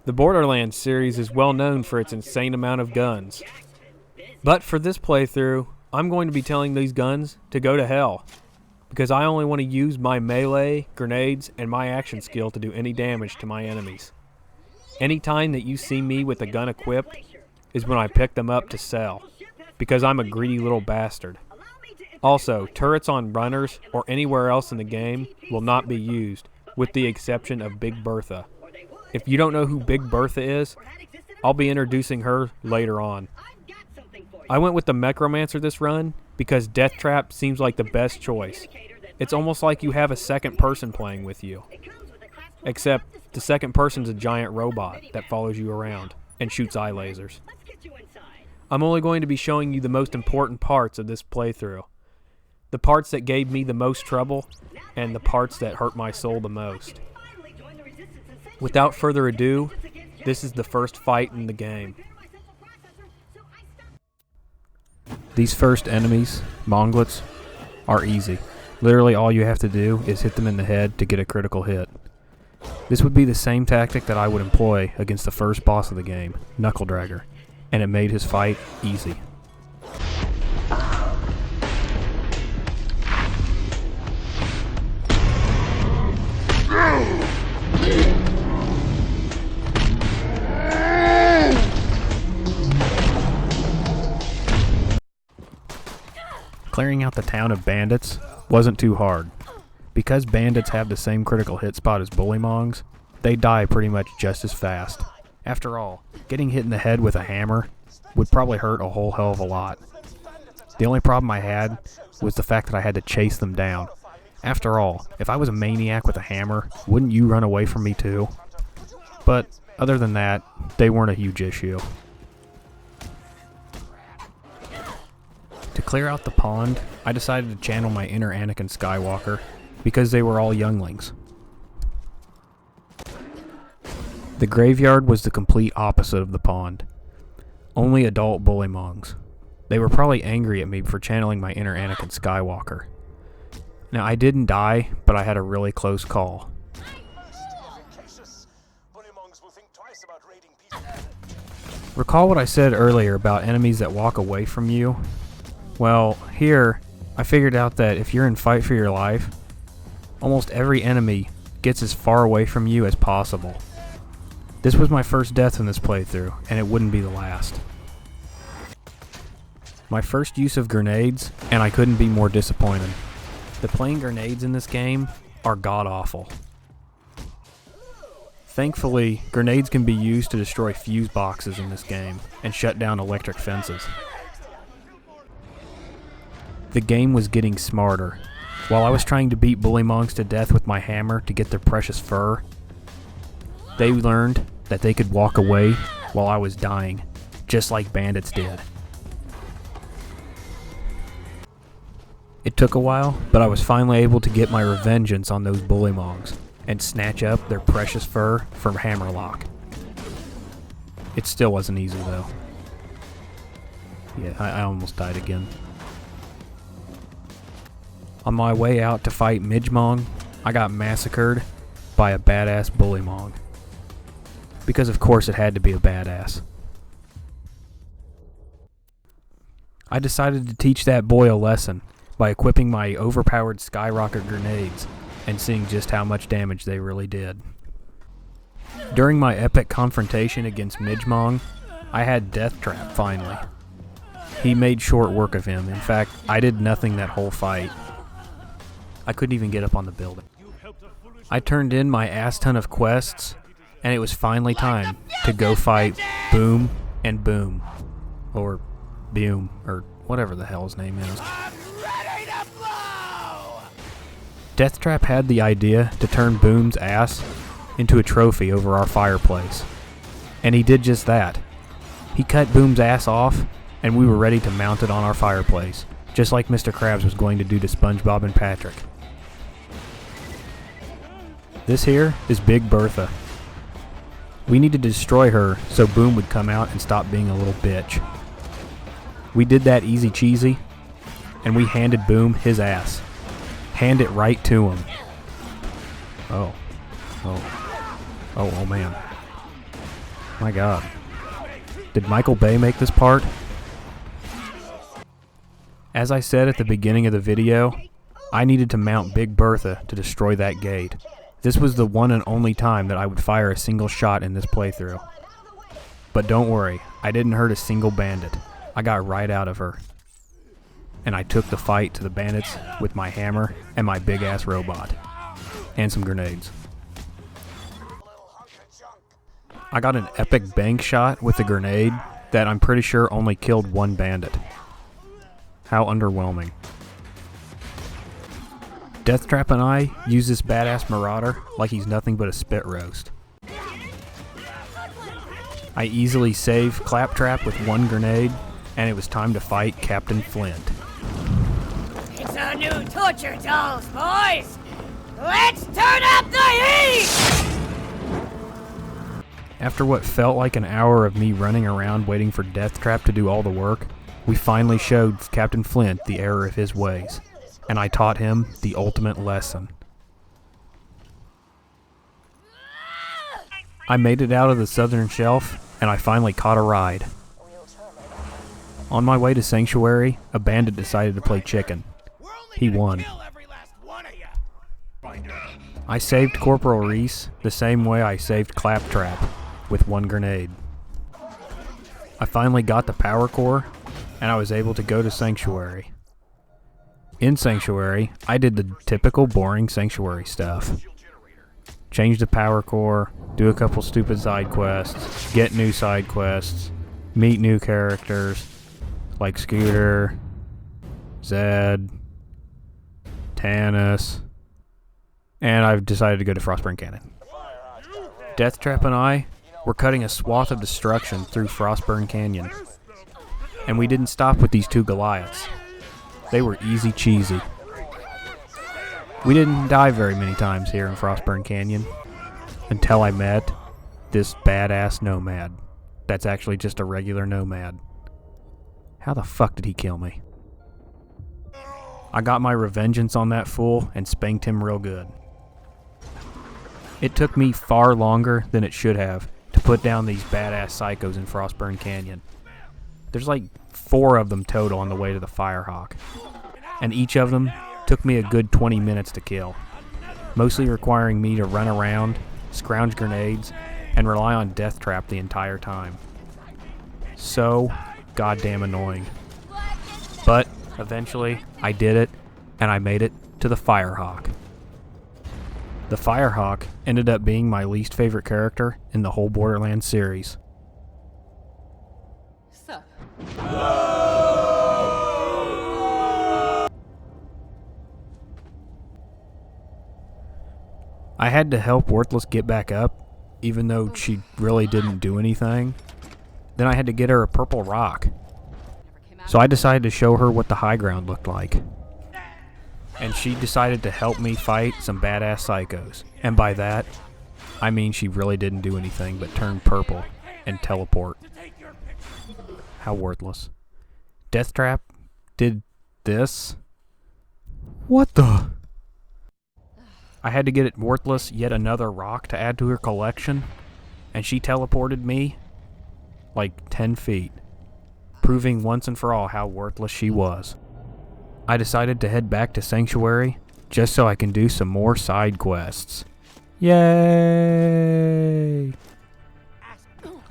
The Borderlands series is well known for its insane amount of guns. But for this playthrough, I'm going to be telling these guns to go to hell, because I only want to use my melee, grenades, and my action skill to do any damage to my enemies. Any time that you see me with a gun equipped is when I pick them up to sell, because I'm a greedy little bastard. Also, turrets on runners or anywhere else in the game will not be used, with the exception of Big Bertha. If you don't know who Big Bertha is, I'll be introducing her later on. I went with the Necromancer this run because Death Trap seems like the best choice. It's almost like you have a second person playing with you. Except the second person's a giant robot that follows you around and shoots eye lasers. I'm only going to be showing you the most important parts of this playthrough. The parts that gave me the most trouble, and the parts that hurt my soul the most. Without further ado, this is the first fight in the game. These first enemies, Monglets, are easy. Literally all you have to do is hit them in the head to get a critical hit. This would be the same tactic that I would employ against the first boss of the game, Knuckle Dragger, and it made his fight easy. Clearing out the town of bandits wasn't too hard. Because bandits have the same critical hit spot as bullymongs, they die pretty much just as fast. After all, getting hit in the head with a hammer would probably hurt a whole hell of a lot. The only problem I had was the fact that I had to chase them down. After all, if I was a maniac with a hammer, wouldn't you run away from me too? But other than that, they weren't a huge issue. To clear out the pond, I decided to channel my inner Anakin Skywalker, because they were all younglings. The graveyard was the complete opposite of the pond. Only adult bullymongs. They were probably angry at me for channeling my inner Anakin Skywalker. Now, I didn't die, but I had a really close call. Recall what I said earlier about enemies that walk away from you? Well, here, I figured out that if you're in fight for your life, almost every enemy gets as far away from you as possible. This was my first death in this playthrough, and it wouldn't be the last. My first use of grenades, and I couldn't be more disappointed. The plain grenades in this game are god-awful. Thankfully, grenades can be used to destroy fuse boxes in this game, and shut down electric fences. The game was getting smarter. While I was trying to beat bullymongs to death with my hammer to get their precious fur, they learned that they could walk away while I was dying, just like bandits did. It took a while, but I was finally able to get my revengeance on those bullymongs and snatch up their precious fur from Hammerlock. It still wasn't easy though. Yeah, I almost died again. On my way out to fight Midgemong, I got massacred by a badass bullymong. Because of course it had to be a badass. I decided to teach that boy a lesson by equipping my overpowered skyrocket grenades and seeing just how much damage they really did. During my epic confrontation against Midgemong, I had Death Trap finally. He made short work of him. In fact, I did nothing that whole fight. I couldn't even get up on the building. I turned in my ass ton of quests, and it was finally time to go fight Boom and Boom. Or Boom, or whatever the hell his name is. Death Trap had the idea to turn Boom's ass into a trophy over our fireplace. And he did just that. He cut Boom's ass off, and we were ready to mount it on our fireplace, just like Mr. Krabs was going to do to SpongeBob and Patrick. This here is Big Bertha. We need to destroy her so Boom would come out and stop being a little bitch. We did that easy cheesy, and we handed Boom his ass. Hand it right to him. Oh man. My god. Did Michael Bay make this part? As I said at the beginning of the video, I needed to mount Big Bertha to destroy that gate. This was the one and only time that I would fire a single shot in this playthrough. But don't worry, I didn't hurt a single bandit. I got right out of her. And I took the fight to the bandits with my hammer and my big ass robot. And some grenades. I got an epic bank shot with a grenade that I'm pretty sure only killed one bandit. How underwhelming. Deathtrap and I use this badass marauder like he's nothing but a spit roast. I easily save Claptrap with one grenade, and it was time to fight Captain Flint. It's our new torture dolls, boys! Let's turn up the heat! After what felt like an hour of me running around waiting for Deathtrap to do all the work, we finally showed Captain Flint the error of his ways, and I taught him the ultimate lesson. I made it out of the southern shelf, and I finally caught a ride. On my way to Sanctuary, a bandit decided to play chicken. He won. I saved Corporal Reese the same way I saved Claptrap, with one grenade. I finally got the power core, and I was able to go to Sanctuary. In Sanctuary, I did the typical boring Sanctuary stuff. Change the power core, do a couple stupid side quests, get new side quests, meet new characters like Scooter, Zed, Tanis, and I've decided to go to Frostburn Canyon. Deathtrap and I were cutting a swath of destruction through Frostburn Canyon. And we didn't stop with these two Goliaths. They were easy cheesy. We didn't die very many times here in Frostburn Canyon until I met this badass nomad. That's actually just a regular nomad. How the fuck did he kill me? I got my revengeance on that fool and spanked him real good. It took me far longer than it should have to put down these badass psychos in Frostburn Canyon. There's like 4 of them total on the way to the Firehawk, and each of them took me a good 20 minutes to kill, mostly requiring me to run around, scrounge grenades, and rely on Deathtrap the entire time. So goddamn annoying. But eventually I did it, and I made it to the Firehawk. The Firehawk ended up being my least favorite character in the whole Borderlands series. Sup? I had to help Worthless get back up, even though she really didn't do anything. Then I had to get her a purple rock. So I decided to show her what the high ground looked like. And she decided to help me fight some badass psychos. And by that, I mean she really didn't do anything but turn purple and teleport. How worthless. Deathtrap did this? What the? I had to get Worthless yet another rock to add to her collection, and she teleported me like 10 feet, proving once and for all how worthless she was. I decided to head back to Sanctuary just so I can do some more side quests. Yay!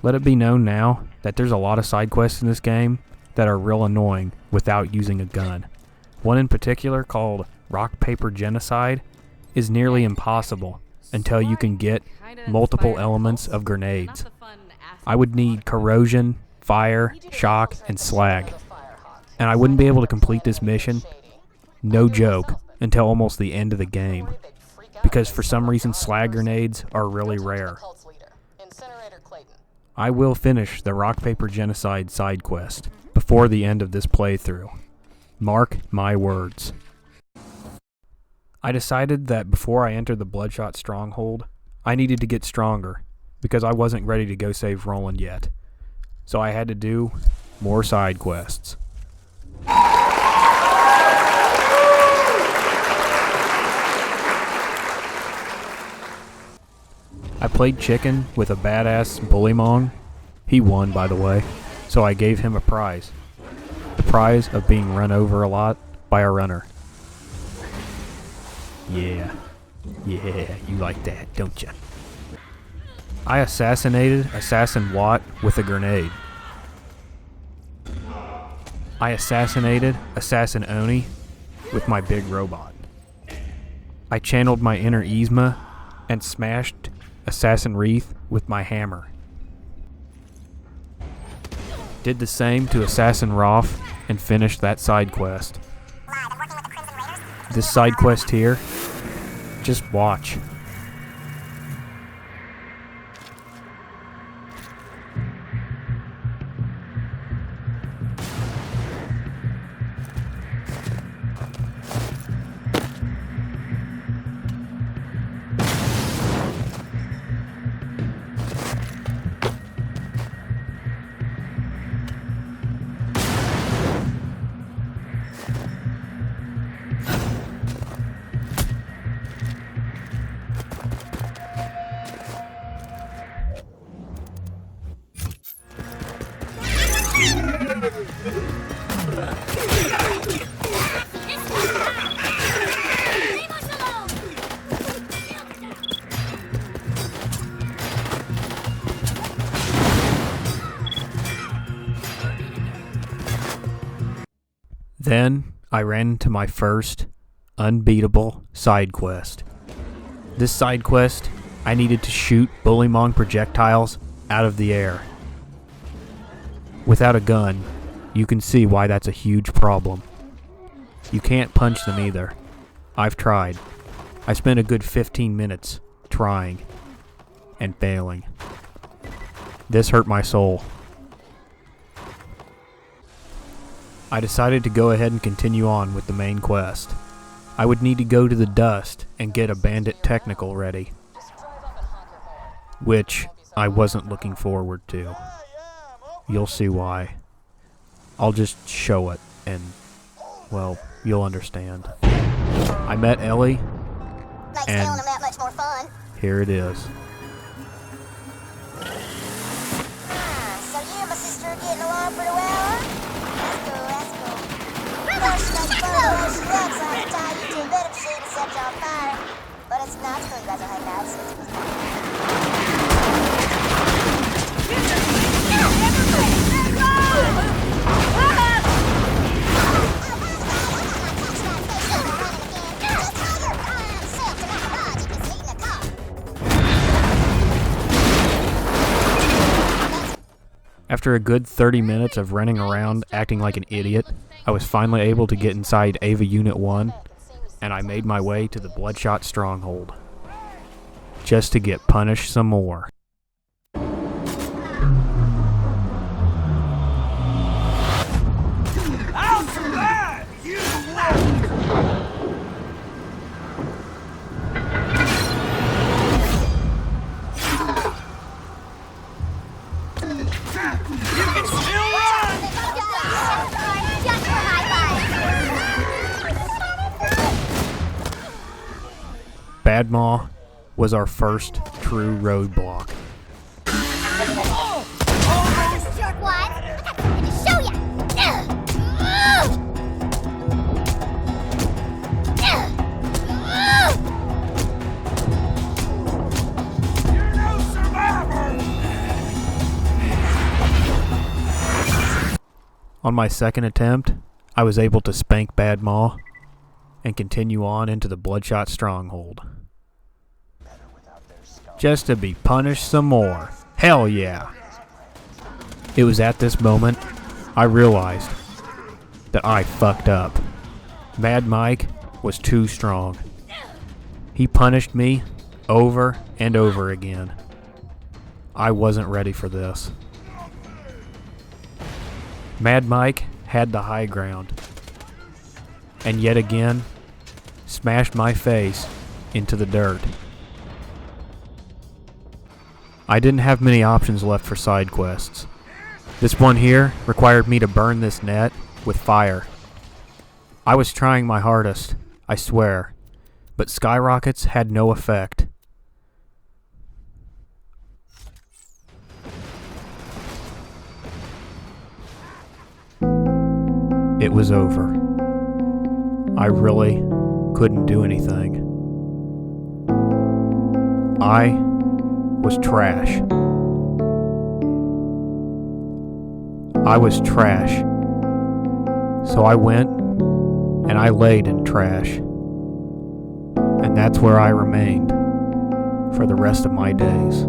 Let it be known now that there's a lot of side quests in this game that are real annoying without using a gun. One in particular, called Rock Paper Genocide, is nearly impossible until you can get multiple elements of grenades. I would need corrosion, fire, shock, and slag. And I wouldn't be able to complete this mission, no joke, until almost the end of the game. Because for some reason slag grenades are really rare. I will finish the Rock Paper Genocide side quest before the end of this playthrough. Mark my words. I decided that before I entered the Bloodshot Stronghold, I needed to get stronger, because I wasn't ready to go save Roland yet. So I had to do more side quests. I played chicken with a badass Bullymong He won, by the way, so I gave him a prize. The prize of being run over a lot by a runner. Yeah, you like that, don't you? I assassinated Assassin Watt with a grenade. I assassinated Assassin Oni with my big robot. I channeled my inner Yzma and smashed Assassin Wreath with my hammer. Did the same to Assassin Roth and finished that side quest. This side quest here, just watch. Then I ran into my first unbeatable side quest. This side quest, I needed to shoot Bullymong projectiles out of the air. Without a gun, you can see why that's a huge problem. You can't punch them either. I've tried. I spent a good 15 minutes trying and failing. This hurt my soul. I decided to go ahead and continue on with the main quest. I would need to go to the dust and get a bandit technical ready, which I wasn't looking forward to. You'll see why. I'll just show it and, well, you'll understand. I met Ellie, and much more fun. here it is. So you and my sister are getting along pretty well, huh? That's cool. Of course, she makes fun of the way she looks, so I have to tie you to a bed if she and set you on fire. But it's not cool, you guys are hanging out, so it's After a good 30 minutes of running around acting like an idiot, I was finally able to get inside Ava Unit 1, and I made my way to the Bloodshot Stronghold, just to get punished some more. I'll survive! You won't! You can still run! just for high five. Badmaw was our first true roadblock. Jerkwad, I got something to show ya. You're no survivor! On my second attempt, I was able to spank Badmaw and continue on into the Bloodshot Stronghold, just to be punished some more. Hell yeah! It was at this moment I realized that I fucked up. Mad Mike was too strong. He punished me over and over again. I wasn't ready for this. Mad Mike had the high ground, and yet again smashed my face into the dirt. I didn't have many options left for side quests. This one here required me to burn this net with fire. I was trying my hardest, I swear, but skyrockets had no effect. it was over. I really couldn't do anything. I was trash. I was trash. So I went and I laid in trash. And that's where I remained for the rest of my days.